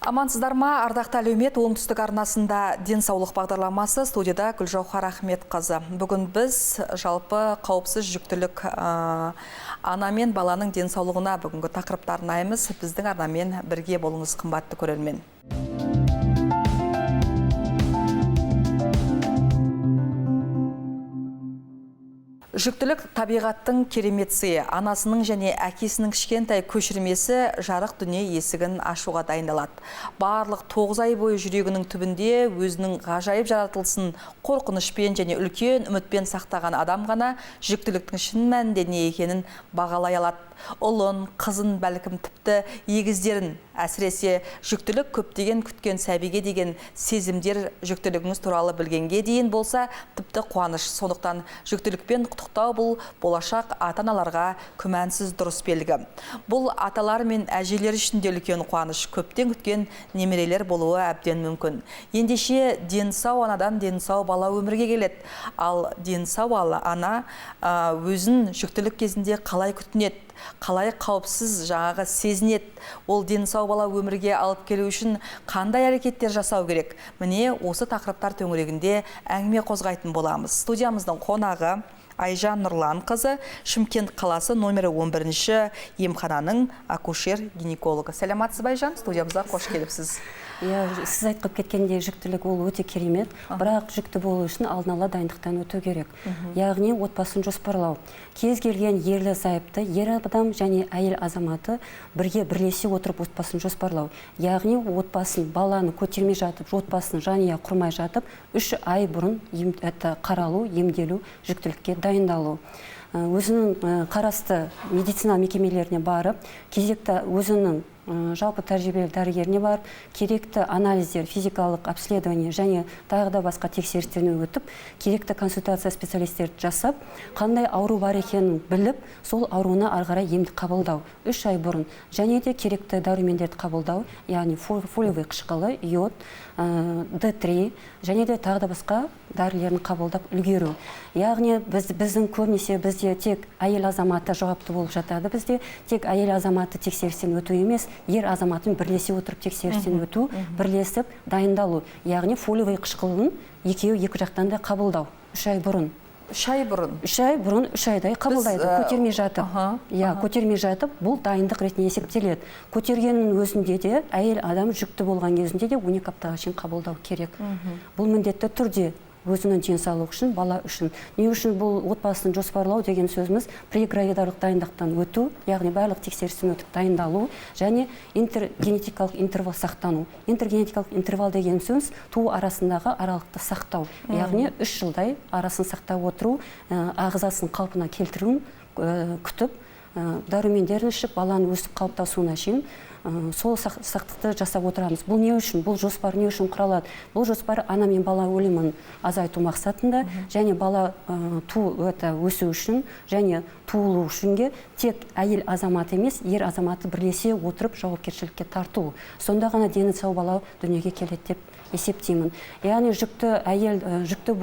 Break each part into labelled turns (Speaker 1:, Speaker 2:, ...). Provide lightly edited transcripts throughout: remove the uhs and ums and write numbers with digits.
Speaker 1: Амансыздар ма, ардақты әлеумет оңтүстік арнасында денсаулық бағдарламасы, студияда Гүлжаухар Ахметқызы. Бүгін біз жалпы қауіпсіз жүктілік ана мен баланың денсаулығына бүгінгі тақырыптарын арнаймыз. Біздің арнамен бірге болыңыз, қымбатты көрермен. Жүктілік табиғаттың керемет сыйы, анасының және әкесінің кішкентай көшірмесі жарық дүние есігін ашуға дайындалады. Барлық 9 ай бойы жүрегінің түбінде өзінің ғажайып жаратылысын қорқынышпен және үлкен үмітпен сақтаған адам ғана жүктіліктің шын мәнінде не екенін бағалай алады. Ұлын, қызын, бәлкім тіпті егіздерін, әсіресе жүктілік көптеген күткен сәбиге деген сезімдер жүктілігіңіз туралы білгенге дейін болса, тіпті қуаныш. Сондықтан жүктілікпен құттықтау бұл болашақ ата-аналарға күмәнсіз дұрыс белгі. Бұл аталар мен әжелер үшін де үлкен қуаныш, көптен күткен немерелер болуы әбден мүмкін. Ендеше денсау анадан денсау бала өмірге келеді. Ал денсау ана өзін жүктілік кезінде қалай күтінеді, қалай қауіпсіз жаңағы сезінеді, ол денсау бала өмірге алып келу үшін қандай әрекеттер жасау керек? Міне осы тақырыптар төңірегінде әңгіме қозғайтын боламыз. Студиямыздың қонағы Айжан Нұрлан қызы, Шымкент қаласы номері 11-ші емхананың акушер-гинекологы. Сәлематсыз ба, Айжан? Студиямызға қош келіпсіз.
Speaker 2: Сіз айтқып кеткенде жүктілік ол өте керемет, бірақ жүкті болу үшін алдын ала дайындықтан өту керек. Яғни отбасын жоспарлау. Кез келген ерлі зайыпты, ер адам және әйел азаматы бірге бірлесе отырып отбасын жоспарлау. Яғни отбасын, баланы көтермей жатып, отбасын жанұя құрмай жатып, 3 ай бұрын қаралу, емделу, жүктілікке дайындалу. Өзінің қарасты медицина мекемелеріне барып, кезекті өзінің жалпы тәжірибелі дәрігеріне барып, керекті анализдер, физикалық обследование және тағы да басқа тексерістерден өтіп, керекті консультация специалистерді жасап, қандай ауру бар екенін біліп, сол ауруына ары қарай емді қабылдау 3 ай бұрын. Және де керекті дәрумендерді қабылдау, яғни фолиевый қышқылы, йод, D3 және де тағы да басқа дәрілерін қабылдап үлгеру. Яғни біздің көбінесе бізде тек әйел азаматы жауапты болып жатады. Бізде тек әйел азаматы тексерістен өту емес, ер азаматын бірлесе отырып тексерістен өту, бірлесіп дайындалу. Яғни фолиевый қышқылын екі жақтан да қабылдау 3 ай бұрын.
Speaker 1: 3 ай бұрын?
Speaker 2: 3 ай бұрын, 3 айдай қабылдайды, көтермей жатып. Көтермей жатып, бұл дайындық ретінде есептеледі. Көтергеннің өзінде де, әйел адам жүкті болған кезінде де 12 аптаға шейін қабылдау керек. Бұл міндетті түрде өзінің денсаулығы үшін, бала үшін. Не үшін бұл отбасын жоспарлау деген сөзіміз прегравидарлық дайындықтан өту, яғни барлық тексерістен өтіп дайындалу және интергенетикалық интервал сақтану. Интергенетикалық интервал деген сөз туу арасындағы аралықты сақтау. Яғни 3 жылдай арасын сақтап отыру, ағзасын қалпына келтіруін күтіп, дәрумендерін ішіп, баланың өсіп қалыптасуына шейін сол сақтықты жасап отырамыз. Бұл не үшін? Бұл жоспар не үшін құралады? Бұл жоспар ана мен бала өлімін азайту мақсатында және бала өсу үшін және туылу үшінге тек әйел азаматы емес, ер азаматы бірлесе отырып жауапкершілікке тарту. Сонда ғана дені сау бала дүниеге келеді деп есептеймін. Яғни жүкті әйел жүкті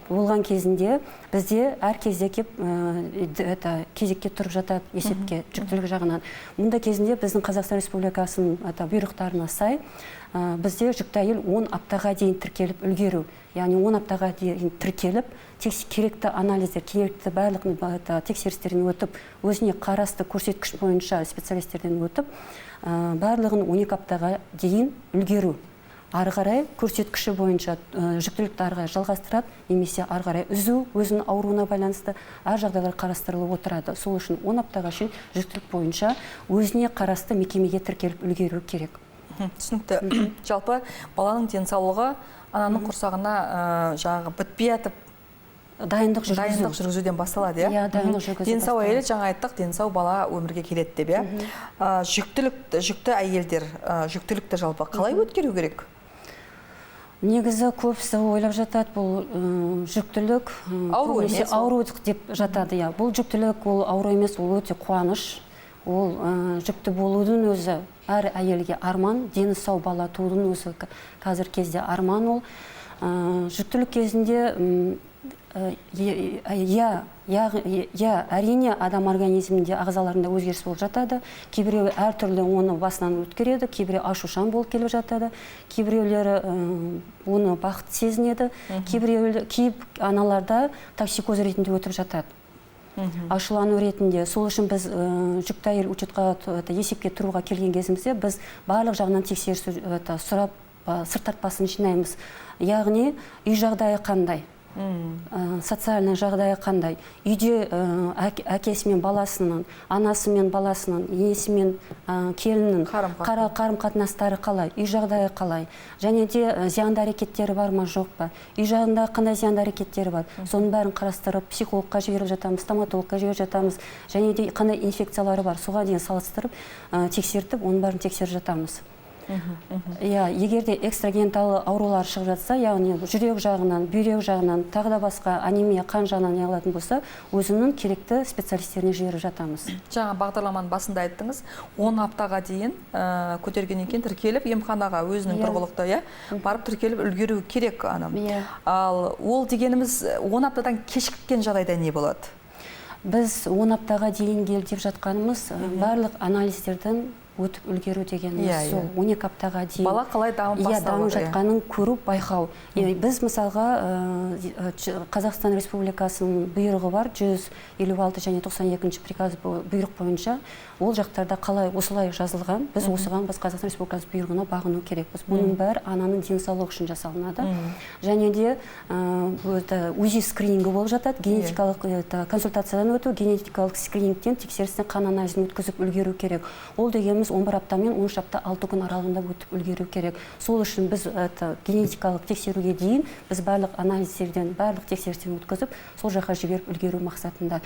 Speaker 2: болған кезінде бізде әр кезде кезекке тұрып жатады есепке жүктілік жағынан. Мұнда кезінде біздің Қазақстан Республикасының бұйрықтарына сай бізде жүкті әйел 10 аптаға дейін тіркеліп үлгеру. Яғни 10 аптаға дейін тіркеліп, керекті анализдер, керекті барлық тексерістерден өтіп, өзіне қарасты көрсеткіш бойынша специалистерден өтіп, барлығын 12 аптаға дейін үлгеру. Ары қарай көрсеткіші бойынша жүктілікті ары қарай жалғастырады, немесе ары қарай үзу, өзінің ауруына байланысты әр жағдайлар қарастырылып отырады. Сол үшін 10 аптаға шейін жүктілік бойынша өзіне қарасты мекемеге тіркеліп үлгеру керек.
Speaker 1: Түсінікті. Жалпы баланың денсаулығы ананың құрсағына жаңағы бітпей атып
Speaker 2: дайындық
Speaker 1: жүргізуден басталады,
Speaker 2: иә? Дайындық жүргізуден.
Speaker 1: Денсау әйел жаңа айттық, денсау бала өмірге келеді деп, иә? Жүкті әйелдер жүктілікті жалпы қалай өткеру керек?
Speaker 2: Негізі көбісі ойлап жатады, бұл жүктілік ауру деп жатады. Бұл жүктілік ол ауру емес, ол өте қуаныш. Ол жүкті болудың өзі әр әйелге арман, дені сау бала туудың өзі қазір кезде арман ол. Жүктілік кезінде әрине адам организмінде ағзаларында өзгеріс болып жатады. Кейбіреуі әртүрлі оны басынан өткереді, кейбіреу ашушаң болып келіп жатады, кейбіреулері оны бақыт сезінеді, кейбір аналарда токсикоз ретінде өтіп жатады. Ашулану ретінде. Сол үшін біз жүкті әйел учетқа есепке тұруға келген кезімізде біз барлық жағынан тексеріс сұрап сыр тартпасын жинаймыз. Яғни үй жағдайы қандай? Социальный жағдайы қандай? Үйде әкесімен баласының, анасымен баласының, енесімен келіннің қарым-қатынастары қалай? Үй жағдайы қалай? Және де зиянды әрекеттері бар ма, жоқ па? Үй жағында қандай зиянды әрекеттері бар? Соның бәрін қарастырып, психологқа жіберіп жатамыз, стоматологқа жіберіп жатамыз. Және де қандай инфекциялары бар? Соға дейін салыстырып, тексертіп, оның бәрін тексеріп жатамыз. Егерде экстрагенеталы аурулар шығып жатса, яғни жүрек жағынан, бүйрек жағынан, тағы да басқа анемия, қан жағынан неғылатын болса, өзінің керекті специалистеріне жіберіп жатамыз.
Speaker 1: Жаңа бағдарламаның басында айттыңыз, 10 аптаға дейін көтергеннен кейін тіркеліп, емханаға өзінің тұрғылықты барып тіркеліп үлгеру керек анам. Ал ол дегеніміз 10 аптадан кешіккен жағдайда не болады?
Speaker 2: Біз 10 аптаға дейін деп жатқанымыз барлық анализдерден өтіп үлгеру дегеніміз сол 12 аптаға дейін
Speaker 1: бала қалай дамып
Speaker 2: жатқанын көру, байқау. Біз мысалға Қазақстан Республикасының бұйрығы бар 156 және 92 приказ бұйрық бойынша ол жақтарда қалай осылай жазылған, біз осыған Қазақстан Республикасы бұйрығына бағыну керекпіз. Бұның бәрі ананың денсаулығы үшін жасалынады. Және де УЗИ скринингі болып жатады, генетикалық консультациядан өту, генетикалық скринингтен тексерістен қан анализін өткізіп үлгеру керек. Ол дегеніміз 11 апта мен 13 апта 6 күн аралығында өтіп үлгеру керек. Сол үшін біз генетикалық тексеруге дейін біз барлық анализдерден, барлық тексерістен өткізіп, сол жаққа жіберіп үлгеру мақсатында.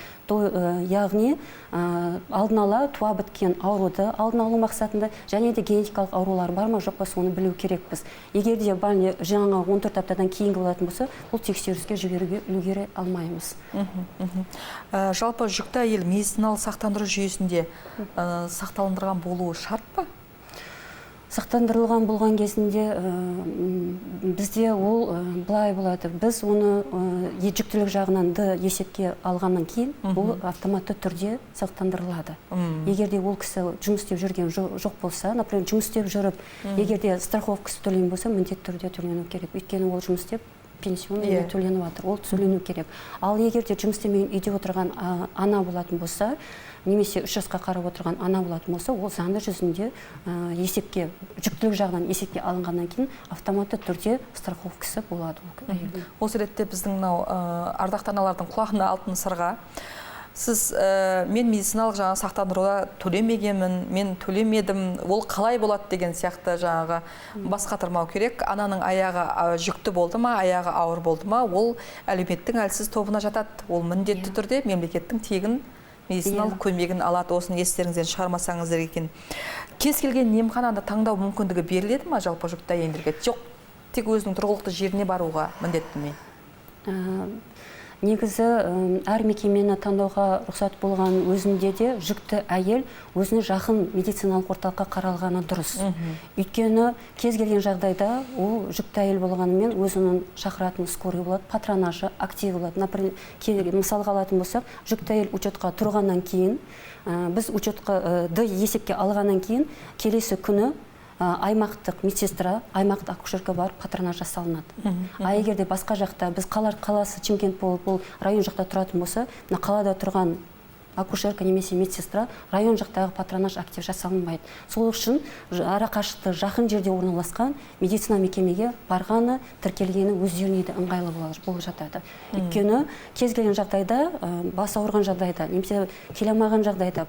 Speaker 2: Яғни алдын ала туа біткен ауруды алдын алу мақсатында және де генетикалық аурулар бар ма, жоқ па, соны білу керекпіз. Егер де жаңа 14 аптадан кейінгі болатын болса, бұл тексеріске жіберуге үлгере алмаймыз.
Speaker 1: Жалпы жүкті әйел медициналық сақтандыру жүйесінде сақтандырылған болуы шарт па?
Speaker 2: Сақтандырылған болған кезінде бізде ол былай болады. Біз оны жүктілік жағынан есепке алғаннан кейін бұл автоматты түрде сақтандырылады. Егерде ол кісі жұмыс істеп жүрген жоқ болса, например, жұмыс істеп жүріп, егерде страховкасы төленген болса, міндетті түрде төлену керек. Өйткені ол жұмыс істеп пенсионный төленіп жатыр, ол төлену керек. Ал егерде жұмыс істемеген үйде отырған ана болатын болса, немесе 3 жасқа қарап отырған ана болатын болса, ол заңды жүзінде есепке, жүктілік жағынан есепке алынғаннан кейін автоматты түрде страховкасы болады.
Speaker 1: Осы ретте біздің ардақты аналардың құлағына алтын сырға. Сіз мен медициналық жаңа сақтандыруға төлемегенмін, мен төлемедім, ол қалай болады деген сияқты жаңағы бас қатырмау керек. Ананың аяғы жүкті болды ма, аяғы ауыр болды ма, ол әлеуметтің әлсіз тобына жатады. Ол міндетті түрде мемлекеттің тегін медициналық көмегін алады. Осыны естеріңізден шығармасаңыздар екен. Кез келген емханада таңдау мүмкіндігі беріледі ма жалпы жүкті әйелдерге? Жоқ, тек өзінің тұрғылықты жеріне баруға міндетті ме?
Speaker 2: Негізі әр мекемені таңдауға рұқсат болған өзінде де жүкті әйел өзіне жақын медициналық орталыққа қаралғаны дұрыс. Өйткені кез келген жағдайда ол жүкті әйел болғанымен өзінің шақыратын скорый болады, патронажы актив болады. Например, мысалға алатын болсақ, жүкті әйел учетқа тұрғаннан кейін, біз учетқа есепке алғаннан кейін, келесі күні аймақтық медсестра, аймақтық акушерка бар, патронаж жасалынады. Егерде басқа жақта, біз қаласы Шымкент болып, бұл район жақта тұратын болса, қалада тұрған акушерка немесе медсестра район жақтағы патронаж актив жасалынбайды. Сол үшін арақашықты жақын жерде орналасқан медицина мекемеге барғаны, тіркелгені өздеріне де ыңғайлы болып жатады. Өйткені кез келген жағдайда, бас ауырған жағдайда, немесе келе алмаған жағдайда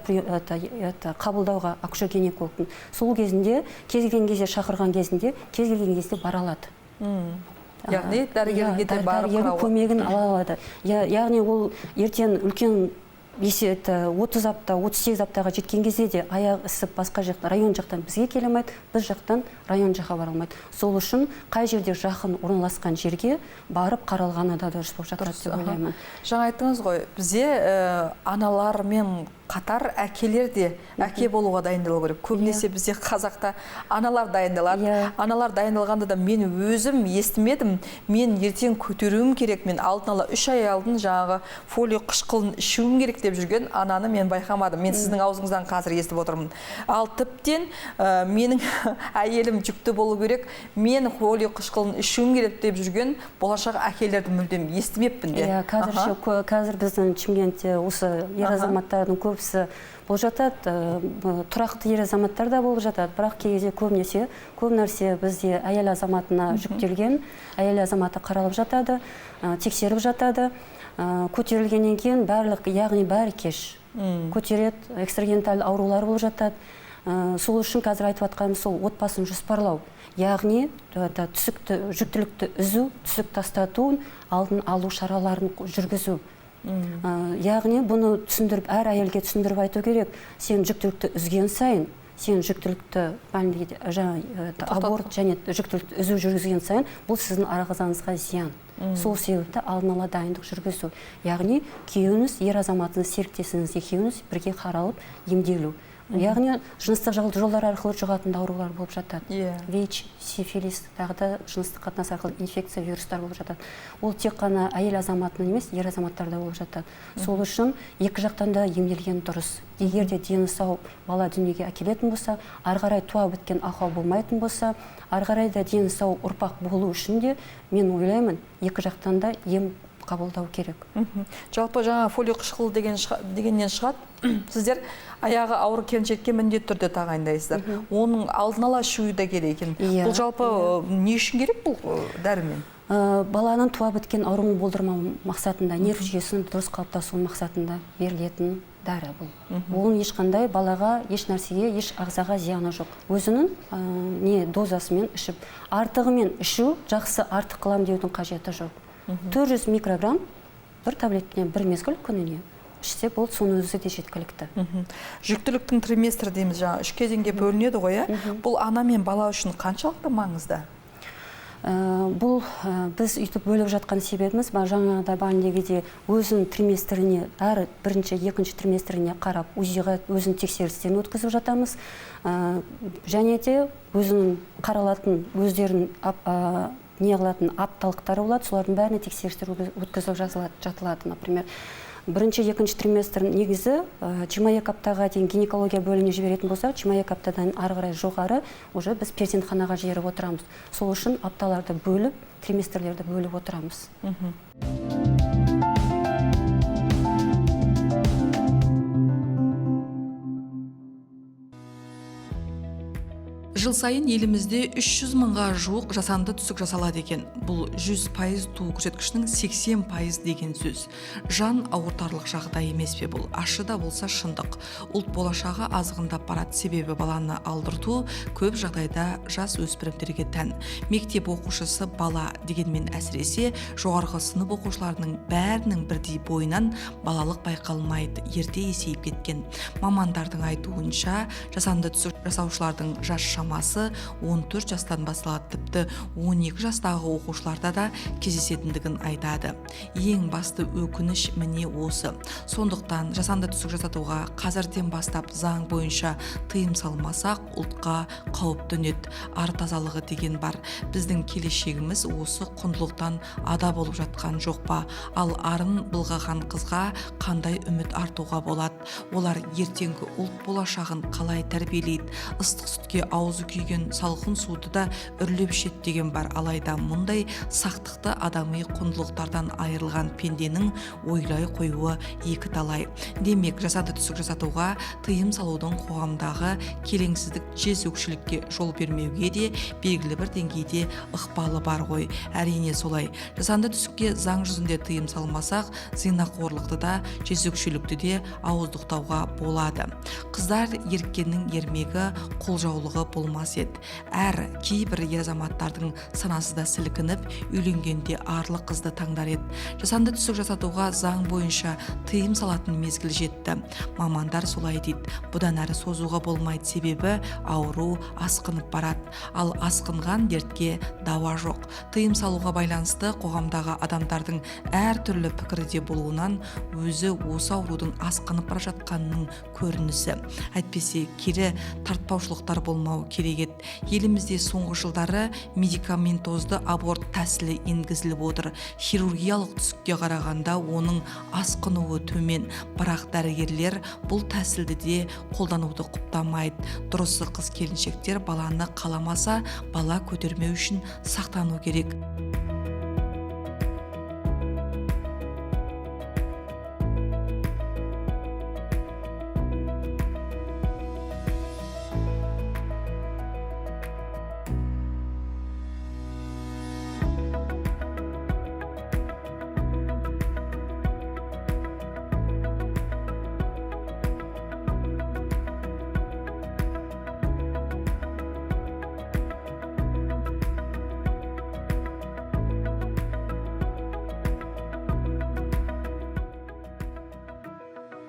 Speaker 2: қабылдауға акушер-гинекологтың сол кезінде, кез келген кезде шақырған кезінде, кез келген кезде бара алады.
Speaker 1: Яғни дәрігерге де барып қарауға
Speaker 2: көмегін ала алады. Яғни ол ертең үлкен 30 апта, 38 аптаға жеткен кезде де аяқ ісіп басқа жақтан, район жақтан бізге келемейді, біз жақтан район жаққа бара алмайды. Сол үшін қай жерде жақын орналасқан жерге барып қаралғаны да дұрыс болып жатады деп ойлаймын.
Speaker 1: Жаңа айттыңыз ғой, бізде аналар мен қатар әкелер де әке болуға дайындалу керек. Көбінесе бізде қазақта аналар дайындалады. Аналар дайындалғанда да мен өзім естімедім. Мен ертең көтеруім керек. Мен алдын ала 3 ай алдын жаңағы фолио қышқылын ішуім керек деп жүрген ананы мен байқамадым. Мен сіздің аузыңыздан қазір естіп отырмын. Ал тіптен менің әйелім жүкті болу керек. Мен фолио қышқылын ішуім керек деп жүрген болашақ әкелерді мүлдем естімеппін де.
Speaker 2: Қазір біздің Шымкентте осы ер азаматтардың көбісі болып жатады, тұрақты ер азаматтар да болып жатады, бірақ кейде көбінесе көп нәрсе бізде әйел азаматына жүктелген, әйел азаматы қаралып жатады, тексеріп жатады, көтерілгеннен кейін барлық, яғни бәрі кеш көтереді, экстрагенталь аурулар болып жатады. Сол үшін қазір айтып жатқанымыз сол отбасын жоспарлау, яғни жүктілікті үзу, түсік тастатуын алдын алу шараларын жүргізу. Яғни бұны түсіндіріп, әр әйелге түсіндіріп айту керек. Сен жүктілікті үзген сайын, сен жүктілікті аборт және жүктілікті үзу жүргізген сайын, бұл сіздің ағзаңызға зиян. Сол себепті алдын ала дайындық жүргізу. Яғни күйеуіңіз, ер азаматыңыз, серіктесіңіз екеуіңіз бірге қаралып емделу. Яғни жыныстық жолдар арқылы жұғатын аурулар болып жатады. ВИЧ, сифилис, тағы да жыныстық қатынас арқылы инфекция, вирустар болып жатады. Ол тек қана әйел азаматының емес, ер азаматтарда болып жатады. Сол үшін екі жақтан да емделген дұрыс. Егер де дені сау бала дүниеге әкелетін болса, ары қарай туа біткен ахуал болмайтын болса, ары қарай да дені сау ұрпақ болу үшін де мен ойлаймын, екі жақтан да ем қабылдау керек.
Speaker 1: Жалпы жаңа фолио қышқыл дегеннен шығады. Сіздер аяғы ауыр келіншекке міндетті түрде тағайындайсыздар. Оның алдын ала ішуі де керек екен. Бұл жалпы не үшін керек бұл дәрімен?
Speaker 2: Баланың туа біткен ауруын болдырмау мақсатында, нерв жүйесінің дұрыс қалыптасуы мақсатында берілетін дәрі бұл. Оның ешқандай балаға, еш нәрсеге, еш ағзаға зияны жоқ. Өзінің дозасымен ішіп, артығымен ішу жақсы, артық қылам деудің қажеті жоқ. 400 микрограмм бір таблеткамен бір мезгіл күніне ішсе бұл соның өзі де жеткілікті.
Speaker 1: Жүктіліктің триместр дейміз, жаңа 3 кезеңге бөлінеді ғой. Бұл ана мен бала үшін қаншалықты маңызды?
Speaker 2: Бұл біз үйтіп бөліп жатқан себебіміз жаңағыда бәріндегіде өзінің триместріне, әр бірінші, екінші триместріне қарап, УЗИ-ға өзінің тексерістерін өткізіп жатамыз. Және де өзінің қаралатын, өздерін неғылатын апталықтары болады, солардың бәріне тексерістер өткізіп жатылады. Например, бірінші, екінші триместр негізі 22 аптаға дейін гинекология бөліміне жіберетін болса, 22 аптадан ары қарай жоғары уже біз перзентханаға жіберіп отырамыз. Сол үшін апталарды бөліп, триместрлерді бөліп отырамыз.
Speaker 1: Жыл сайын елімізде 300 мыңға жуық жасанды түсік жасалады екен. Бұл 100% туу көрсеткішінің 80% деген сөз. Жан ауыртарлық жағдай емес пе бұл? Ашы да болса шындық. Ұлт болашағы азғындап барады, себебі баланы алдырту көп жағдайда жас өспірімдерге тән. Мектеп оқушысы бала дегенмен әсіресе жоғарғы сынып оқушыларының бәрінің бірдей бойынан балалық байқалмайды, ерте есейіп кеткен. Мамандардың айтуынша жасанды түсік жасаушылардың жас шамасы 14 жастан басталады, тіпті 12 жастағы оқушыларда да кездесетіндігін айтады. Ең басты өкініш міне осы. Сондықтан жасанды түсік жасатуға қазірден бастап заң бойынша тыйым салмасақ, ұлтқа қауіп төнеді. Ар тазалығы деген бар. Біздің келешегіміз осы құндылықтан ада болып жатқан жоқ па? Ал арын былғаған қызға қандай үміт артуға болады? Олар ертеңгі ұлт болашағын қалай тәрбиелейді? Ыстық сүтке аузы күйген салқын суды да үрлеп ішеді деген бар. Алайда мұндай сақтықты адами құндылықтардан айырылған пенденің ойлай қоюы екі талай. Демек, жасанды түсік жасатуға тыйым салудың қоғамдағы келеңсіздік, жезөкшелікке жол бермеуге де белгілі бір деңгейде ықпалы бар ғой. Әрине солай. Жасанды түсікке заң жүзінде тыйым салмасақ, зинақорлықты да, жезөкшелікті де ауыздықтауға болады. қыздар еріккеннің ермегі, қолжаулығы болмас еді. Әр кейбір ер азаматтардың санасы да сілкініп, үйленгенде арлы қызды таңдар еді. Жасанды түсік жасатуға заң бойынша тыйым салатын мезгіл жетті. Мамандар солай дейді. Бұдан әрі созуға болмайды, себебі ауру асқынып барады. Ал асқынған дертке дауа жоқ. Тыйым салуға байланысты қоғамдағы адамдардың әр түрлі пікірде болуынан өзі осы аурудың асқынып бара жатқанының көрінісі. Әйтпесе кері тартпаушылықтар болмау керек еді. Елімізде соңғы жылдары медикаментозды аборт тәсілі енгізіліп отыр. Хирургиялық түсікке қарағанда оның асқынуы төмен, бірақ дәрігерлер бұл тәсілді де қолдануды құптамайды. Дұрысы, қыз келіншектер баланы қаламаса, бала көтермеу үшін сақтану керек.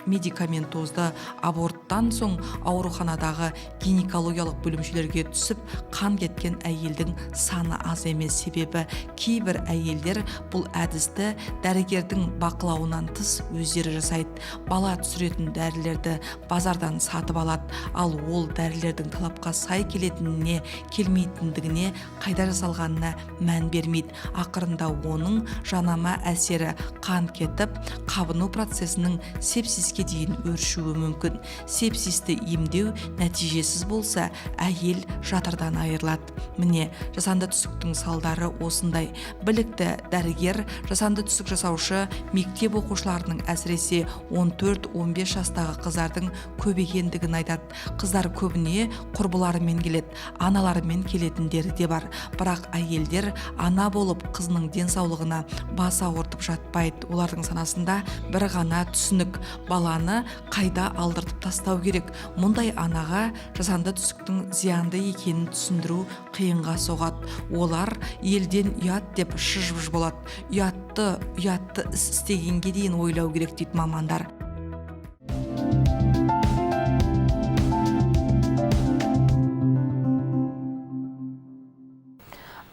Speaker 1: Медикаментозды аборттан соң ауруханадағы гинекологиялық бөлімшелерге түсіп, қан кеткен әйелдің саны аз емес. Себебі кейбір әйелдер бұл әдісті дәрігердің бақылауынан тыс өздері жасайды. Бала түсіретін дәрілерді базардан сатып алады, ал ол дәрілердің талапқа сай келетініне, келмейтіндігіне, қайда жасалғанына мән бермейді. Ақырында оның жанама әсері қан кетіп, қабыну процесінің сепсиске дейін өршуі мүмкін. Сепсисті емдеу нәтижесіз болса, әйел жатырдан айырылады. Міне, жасанды түсіктің салдары осындай. Білікті дәрігер, жасанды түсік жасаушы мектеп оқушыларының, әсіресе 14-15 жастағы қыздардың көбейгендігін айтады. Қыздар көбіне құрбыларымен келеді, аналарымен келетіндері де бар. Бірақ әйелдер ана болып қызының денсаулығына бас ауыртып жатпайды. Олардың санасында бір ғана түсінік: баланы қайда алдыртып тастау керек. Мұндай анаға жасанды түсіктің зиянды екенін түсіндіру қиынға соғады. Олар елден ұят деп шыж-быж болады. Ұятты іс істегенге дейін ойлау керек дейді мамандар.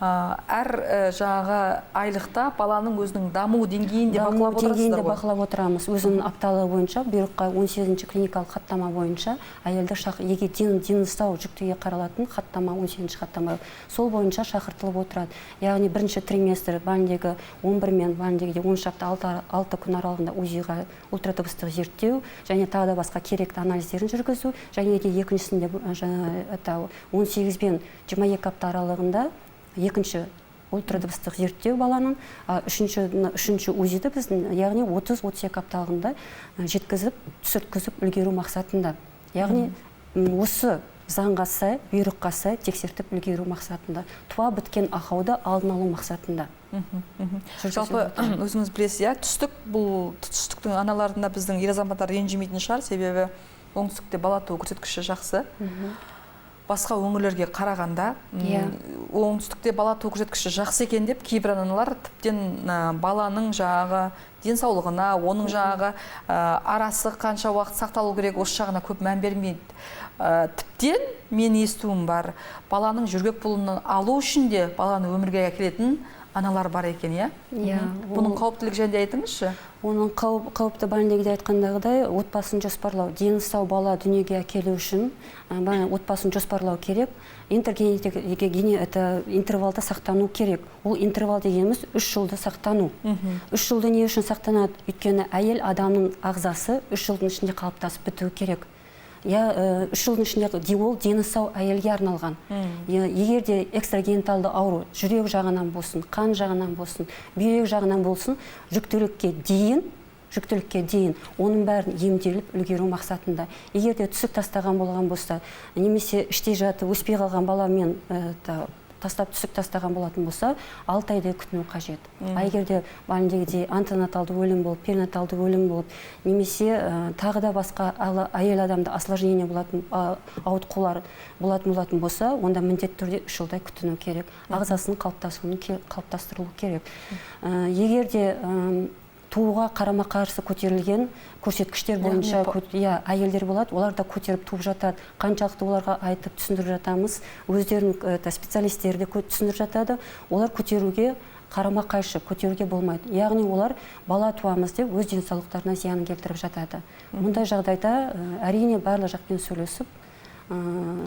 Speaker 1: Әр жаңағы айлықта баланың өзінің даму деңгейін де бақылап отырасыздар ғой?
Speaker 2: Бақылап отырамыз. Өзінің апталығы бойынша, бұйрыққа 18-ші клиникалық хаттама бойынша әйелді егер дені сау жүктіге қаралатын хаттама, 18-ші хаттама, сол бойынша шақыртылып отырады. Яғни бірінші триместр бәліндегі 11 мен бәліндегі 10 шақты 6 күн аралығында УЗИ-ға ультрадыбыстық зерттеу және тағы да басқа керекті анализдерін жүргізу, және де екіншісінде 18 бен 22 апта аралығында екінші ультрадыбыстық зерттеу баланың, үшінші УЗИ-ді біздің, яғни 30-32 апталығында жеткізіп, түсірткізіп үлгеру мақсатында. Яғни осы заңға сай, бұйрыққа сай тексертіп үлгеру мақсатында. Туа біткен ақауды алдын алу мақсатында.
Speaker 1: Жалпы өзіңіз білесіз, түстіктің аналарында біздің ер азаматтар ренжімейтін шығар, себебі оңтүстікте бала туу көрсеткіші жақсы. Басқа өңірлерге қарағанда оңтүстікте бала туу көрсеткіші жақсы екен деп, кейбір аналар тіптен баланың жаңағы денсаулығына, оның жаңағы арасы қанша уақыт сақталу керек, осы жағына көп мән бермейді. Тіптен мен естуім бар, баланың жүргек бұлынан алу үшін де баланы өмірге әкелетін аналар бар екен, иә? Бұның қауіптілік жөнінде айтыңызшы?
Speaker 2: Оның қауіпті бәліндегіде айтқандағыдай, отбасын жоспарлау, дені сау бала дүниеге әкелу үшін отбасын жоспарлау керек. Интервалда сақтану керек. Ол интервал дегеніміз 3 жылды сақтану. 3 жылды не үшін сақтанады? Өйткені әйел адамның ағзасы 3 жылдың ішінде қалыптасып бітуі керек. 3 жылдың ішінде ол дені сау әйелге арналған. Егер де экстрагениталды ауру жүрек жағынан болсын, қан жағынан болсын, бүйрек жағынан болсын, жүктілікке дейін оның бәрін емделіп үлгеру мақсатында. Егер де түсік тастаған болған болса, немесе іште жатып өспей қалған баламен тастап түсік тастаған болатын болса, 6 айдай күтіну қажет. Егерде баліндегідей антенаталды өлім болып, перинаталды өлім болып, немесе тағы да басқа әйел адамда осложнение болатын, ауытқулар болатын болса, онда міндетті түрде 3 жылдай күтіну керек. Ағзасының қалыптастырылу керек. Егерде туға қарама-қарсы көтерілген көрсеткіштер бойынша әйелдер болады, олар да көтеріп туып жатады. Қаншалықты оларға айтып түсіндіріп жатамыз, өздерінің специалистері де түсіндіріп жатады. Олар көтеруге қарама-қайшы, көтеруге болмайды. Яғни олар бала туамыз деп өз денсаулықтарына зиянын келтіріп жатады. Мұндай жағдайда әрине барлық жақпен сөйлесіп,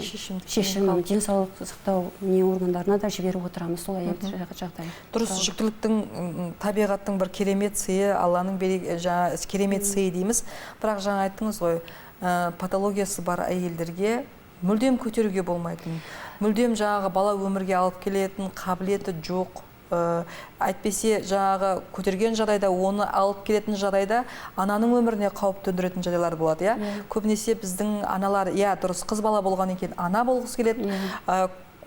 Speaker 2: шешім денсаулық сақтау органдарына да жіберіп отырамыз сол әйелді жағдай.
Speaker 1: Дұрыс, жүктіліктің табиғаттың бір керемет сыйы, Алланың керемет сыйы дейміз. Бірақ жаңа айттыңыз ғой, патологиясы бар әйелдерге мүлдем көтеруге болмайтын, мүлдем жаңағы бала өмірге алып келетін қабілеті жоқ. Әйтпесе жаңағы көтерген жағдайда, оны алып келетін жағдайда ананың өміріне қауіп төндіретін жағдайлар болады. Көбінесе біздің аналар, дұрыс, қыз бала болған екен, ана болғысы келеді.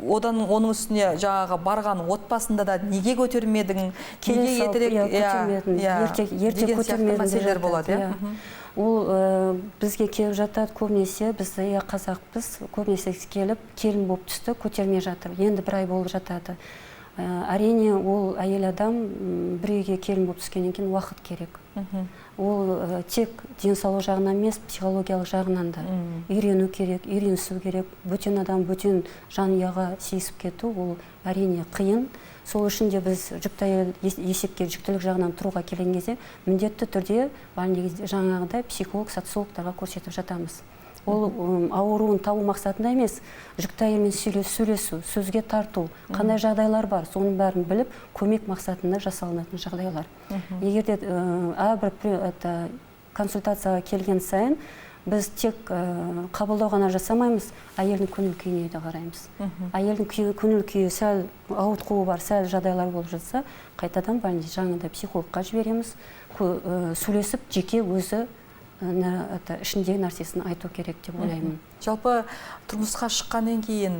Speaker 1: Оның үстіне жаңағы барған отбасында да неге көтермедің, неге ертерек деген мәселелер болады.
Speaker 2: Ол бізге келіп жатады, көбінесе біз қазақпыз, көбінесе келіп келін болып түсті, көтермей жатыр. Енді 1 ай болып жатады. Әрине, ол әйел адам бір үйге келін болып түскеннен кейін уақыт керек. Ол тек денсаулық жағынан емес, психологиялық жағынан да үйрену керек, үйренісу керек. Бөтен адам, бөтен жанұяға сиысып кету, ол әрине қиын. Сол үшін де біз жүкті әйел есепке жүктілік жағынан тұруға келген кезде міндетті түрде жаңағыдай психолог, социологтарға көрсетіп жатамыз. Ол ауруын табу мақсатында емес, жүкті әйелмен сөйлесу, сөзге тарту, қандай жағдайлар бар, соның бәрін біліп, көмек мақсатында жасалынатын жағдайлар. Егерде әрбір консультацияға келген сайын, біз тек қабылдау ғана жасамаймыз, әйелдің көңіл күйіне де қараймыз. Әйелдің көңіл күйі сәл ауытқуы бар, сәл жағдайлар болып жатса, қайтадан жаңағыдай психологқа жібереміз, сөйлесіп, жеке өзі ішіндегі нәрсесін айту керек деп ойлаймын.
Speaker 1: Жалпы тұрмысқа шыққаннан кейін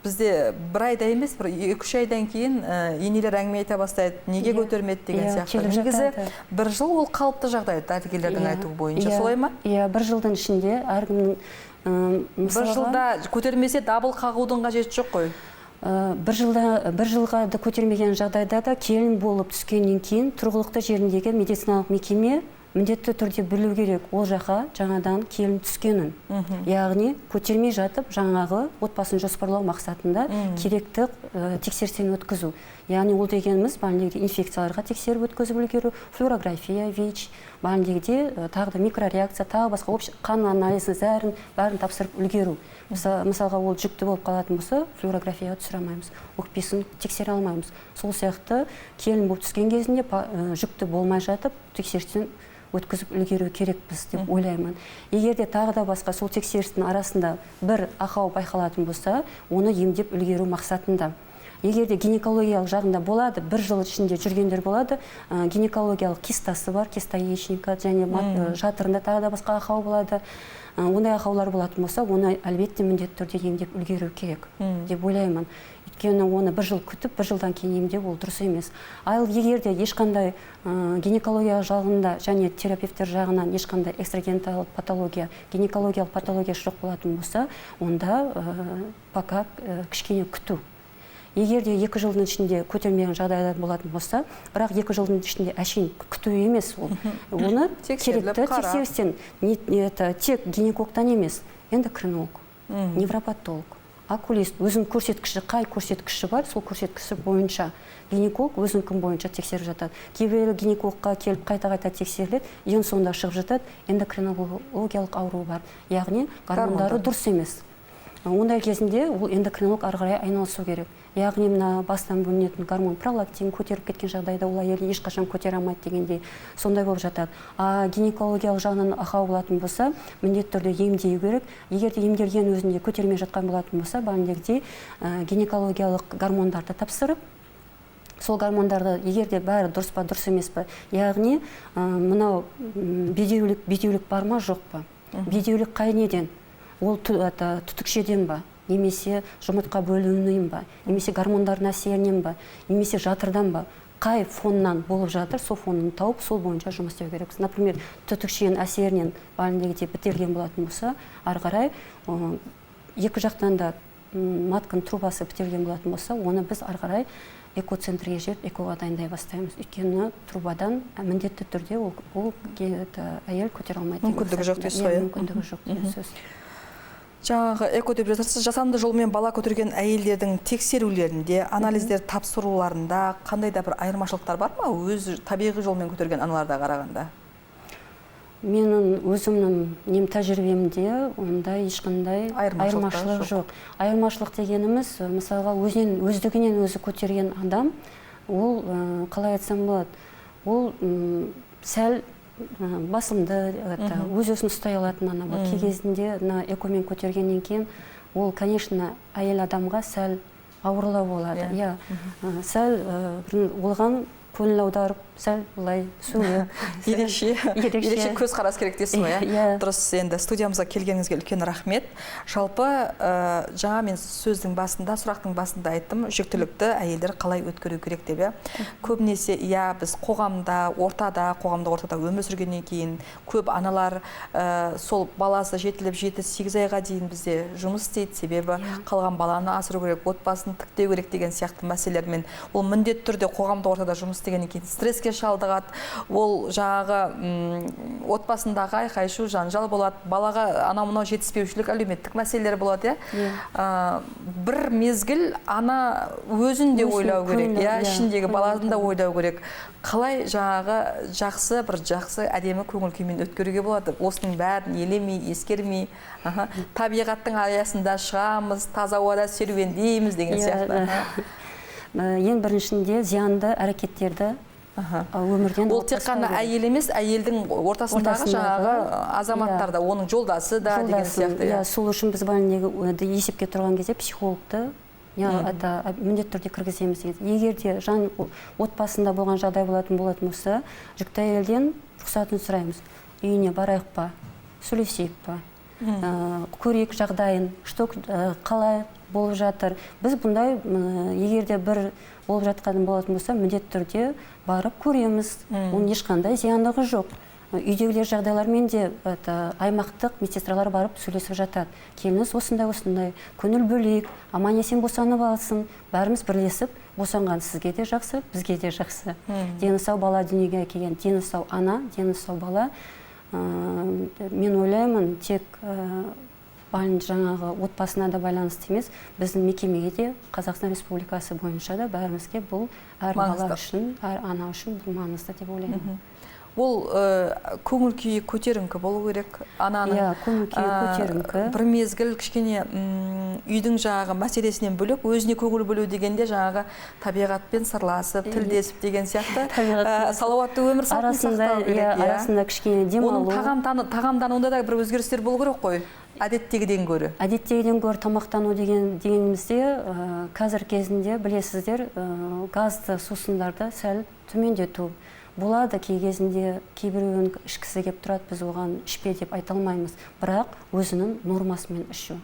Speaker 1: бізде 1 айда емес, 2-3 айдан кейін енелер әңгіме айта бастайды, неге көтермеді деген сияқты. Негізі 1 жыл ол қалыпты жағдай, дәрігерлердің айтуы бойынша, солай ма?
Speaker 2: 1 жылдың ішінде әркімнің
Speaker 1: 1 жылда көтермесе дабыл қағудың қажеті жоқ қой.
Speaker 2: 1 жылға да көтермеген жағдайда да келін болып түскеннен кейін тұрғылықты жеріндегі медициналық мекеме міндетті түрде білу керек, ол жаққа жаңадан келін түскенін. Яғни көтермей жатып жаңағы отбасын жоспарлау мақсатында керекті тексерістен өткізу. Яғни ол дегеніміз инфекцияларға тексеріп өткізіп үлгеру, флюорография, ВИЧ, тағы да микрореакция, тағы басқа қан анализін бәрін тапсырып үлгеру. Мысалға ол жүкті болып қалатын болса, флюорографияға түсіре алмаймыз, өкпесін тексере алмаймыз. Сол сияқты келін болып түскен кезінде жүкті болмай жатып тексерістен өткізіп үлгеру керекпіз деп ойлаймын. Егерде тағы да басқа сол тексерістің арасында бір ақау байқалатын болса, оны емдеп үлгеру мақсатында. Егерде гинекологиялық жағында болады, 1 жыл ішінде жүргендер болады, гинекологиялық кистасы бар, киста яичника, және жатырында тағы да басқа ақау болады. Ондай ақаулар болатын болса, оны әлбетте міндетті түрде емдеп үлгеру керек деп ойлаймын. Өйткені оны 1 жыл күтіп, 1 жылдан кейін емдеу ол дұрыс емес. Ал егерде ешқандай гинекология жағында және терапевтер жағынан ешқандай экстрагениталдық патология, гинекологиялық патология жоқ болатын болса, онда пока кішкене күту. Егерде 2 жылдың ішінде көтермеген жағдайлар болатын болса, бірақ 2 жылдың ішінде әшейін күту емес ол. Оны керекті тексерістен тек гинекологтан емес, эндокринолог, невропатолог, окулист, өзінің көрсеткіші, қай көрсеткіші бар, сол көрсеткіші бойынша гинеколог өзінің бойынша тексеріп жатады. Кейбір гинекологқа келіп қайта-қайта тексеріледі, ең соңында шығып жатады, эндокринологиялық ауру бар. Яғни гормондары дұрыс емес. Ондай кезінде ол эндокринолог ары қарай айналысу керек. Яғни мына бастан бөлінетін гормон пролактин көтеріп кеткен жағдайда ол әйел ешқашан көтере алмайды дегендей сондай болып жатады. Гинекологиялық жағынан ақау болатын болса, міндетті түрде емдеу керек. Егерде емделген өзінде көтермей жатқан болатын болса, баліндегідей гинекологиялық гормондарды тапсырып, сол гормондарды егерде бәрі дұрыс па, дұрыс емес па, яғни мынау бедеулік бар ма, жоқ па? Бедеулік қай неден? Ол түтікшеден ба? немесе жұмыртқа бөлінуінен ба, немесе гормондардың әсерінен ба, немесе жатырдан ба, қай фоннан болып жатыр, сол фонын тауып, сол бойынша жұмыс істеу керекпіз. Например, түтікшенің әсерінен бітелген болатын болса, ары қарай екі жақтан да матканың трубасы бітелген болатын болса, оны біз ары қарай экоцентрге жіберіп, экоға дайындай бастаймыз. Өйткені трубадан міндетті түрде ол әйел көтере алмайды.
Speaker 1: Мүмкіндігі жоқ дейсіз ғой.
Speaker 2: Мүмкіндігі жоқ деген сөз.
Speaker 1: Жаңағы эко деп жатырсыз, жасанды жолмен бала көтерген әйелдердің тексерулерінде, анализдер тапсыруларында қандай да бір айырмашылықтар бар ма? Өз табиғи жолмен көтерген аналарға қарағанда?
Speaker 2: Менің өзімнің тәжірибемде ондай ешқандай айырмашылық жоқ. Айырмашылық дегеніміз, мысалға, өздігінен өзі көтерген адам, ол қалай айтсам болады, ол сәл басымды, өз-өзін ұстай алатын ана бар. Кей кезінде экомен көтергеннен кейін, ол, конечно, әйел адамға сәл ауырлау болады. Сәл олған көңіл аударып, сәл былай сөйлеп.
Speaker 1: Ерекше көз қарас керек дейсіз ғой. Дұрыс, енді студиямызға келгеніңізге үлкен рахмет. Жалпы, жаңа мен сөздің басында, сұрақтың басында айттым, жүктілікті әйелдер қалай өткеру керек деп. Көбінесе, біз қоғамдық ортада өмір сүргеннен кейін көп аналар сол баласы жетіліп 7-8 айға дейін бізде жұмыс істейді, себебі қалған баланы асыру керек, отбасын тіктеу керек деген сияқты мәселелермен ол міндетті түрде қоғамдық ортада жұмыс істегеннен кейін стресске шалдығады. Ол жаңағы отбасындағы айқай-шу, жанжал болады, балаға анау-мынау жетіспеушілік, әлеуметтік мәселелер болады. Бір мезгіл ана өзін де ойлау керек, ішіндегі баласын да ойлау керек. Қалай жаңағы жақсы әдемі көңіл күймен өткеруге болады? Осының бәрін елемей, ескермей, табиғаттың аясында шығамыз, таза ауада серуендейміз деген сияқты.
Speaker 2: Ең біріншінде зиянды әрекеттерді өмірден
Speaker 1: ол тек қана әйел емес, әйелдің ортасындағы жаңағы азаматтар да, оның жолдасы да деген сияқты.
Speaker 2: Сол үшін біз есепке тұрған кезде психологты міндетті түрде кіргіземіз. Егер де отбасында болған жағдай болатын болса, жүкті әйелден рұқсатын сұраймыз. Үйіне барайық па, сөйлесейік па, көрейік жағдайын, қалай болып жатыр. Біз бұндай, егер де бір болып жатқан болатын болса, міндетті түрде барып көреміз. Оның ешқандай зияндығы жоқ. Үйдегілер жағдайлармен де аймақтық медсестралар барып сөйлесіп жатады. Келіңіз осындай, көңіл бөлейік, аман-есен босанып алсын, бәріміз бірлесіп, босанған сізге де жақсы, бізге де жақсы. Дені сау бала дүниеге келген, дені сау ана, дені сау бала. Мен ойлаймын, тек жаңағы отбасына да байланысты емес, біздің мекемеге де Қазақстан Республикасы бойынша да бәрімізге бұл әр бала үшін, әр ана үшін бұл маңызды деп ойлаймын.
Speaker 1: Ол көңіл күйі көтеріңкі болу керек ананың.
Speaker 2: Көңіл күйі көтеріңкі.
Speaker 1: Бір мезгіл кішкене үйдің жаңағы мәселесінен бөлек, өзіне көңіл бөлу дегенде жаңағы табиғатпен сырласып, тілдесіп деген сияқты салауатты өмір салтын сақтау керек.
Speaker 2: Арасында кішкене демалу.
Speaker 1: Оның тағамдануында да бір өзгерістер болу керек қой. Әдеттегіден гөрі.
Speaker 2: Әдеттегіден гөрі тамақтану дегенімізде қазір кезінде білесіздер, газды сусындарды сәл төмендету. Болады кей кезінде кейбіреуін ішкісі кеп тұрады, біз оған ішпе деп айта алмаймыз, бірақ өзінің нормасымен ішу.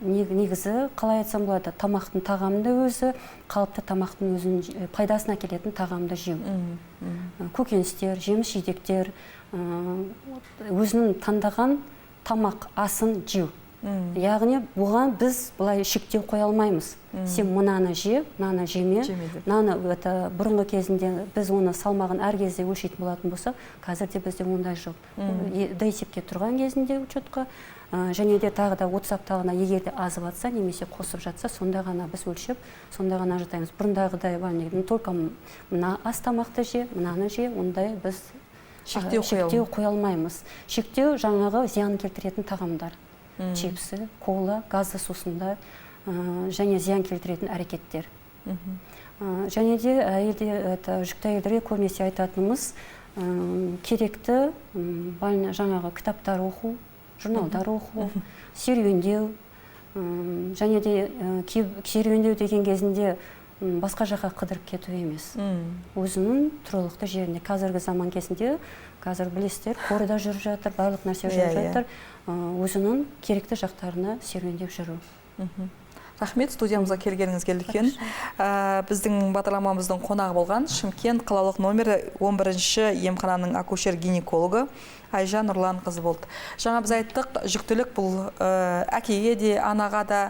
Speaker 2: Негізі, қалай айтсам болады, тамақтың тағамды өзі, қалыпты тамақтың өзінің пайдасына келетін тағамды жеу. Көкөністер, жеміс-жидектер, өзінің таңдаған тамақ асын жеу. Яғни бұған біз бұлай шектеу қоя алмаймыз. Сен мынаны же, мынаны жеме. Бұрынғы кезінде біз оны салмағын әр кезде өлшейтін болатын болса, қазірде бізде ондай жоқ. Есепке тұрған кезінде учетқа, және де тағы да 30 апталығына егер де азып жатса, немесе қосып жатса, сонда ғана біз өлшеп, сонда ғана жатаймыз. Бұрындағыдай только мына ас тамақты же, мынаны же, ондай біз шектеу қоя алмаймыз. Шектеу жаңағы зиян келтіретін тағамдар. Чипсы, кола, газды сусындар және зиян келтіретін әрекеттер. Және де жүкті әйелдерге көбінесе айтатынымыз керекті жаңағы кітаптар оқу, журналдар оқу, серуендеу. Және де серуендеу деген кезінде басқа жаққа қыдырып кету емес. Өзінің тұрғылықты жерінде. Қазіргі заман кезінде, қазір білесіздер, қорда жүріп жатыр, барлық нәрсе жүріп жатыр. Өзінің керекті жақтарына серуендеп жүру.
Speaker 1: Рахмет, студиямызға келгеніңізге үлкен. Біздің бағдарламамыздың қонағы болған Шымкент қалалық номері 11-ші емхананың акушер-гинекологы Айжан Нұрлан қызы болды. Жаңа біз айттық, жүктілік бұл әкеге де, анаға да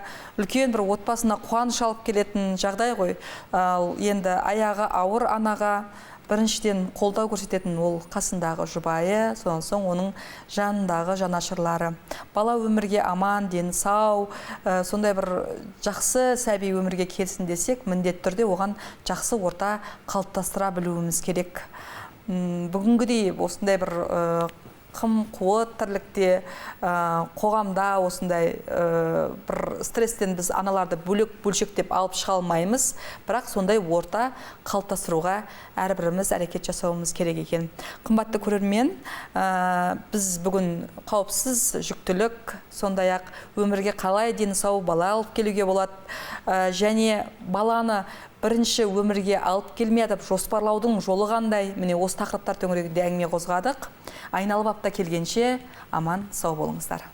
Speaker 1: үлкен бір отбасына қуаныш алып келетін жағдай ғой. Енді аяғы ауыр анаға біріншіден қолдау көрсететін ол қасындағы жұбайы, содан соң оның жанындағы жанашырлары. Бала өмірге аман, дені сау, сондай бір жақсы сәби өмірге келсін десек, міндетті түрде оған жақсы орта қалыптастыра білуіміз керек. Бүгінгідей осындай бір қым-қуыт тірлікте, қоғамда осындай бір стресстен біз аналарды бөлшектеп алып шыға алмаймыз, бірақ сондай орта қалыптастыруға әрбіріміз әрекет жасауымыз керек екен. Қымбатты көрермен, біз бүгін қауіпсіз жүктілік, сондай-ақ өмірге қалай дені сау бала алып келуге болады, және баланы бірінші өмірге алып келмей атып жоспарлаудың жолы қандай, міне осы тақырыптар төңірегінде әңгіме қозғадық. Айналып апта келгенше аман сау болыңыздар.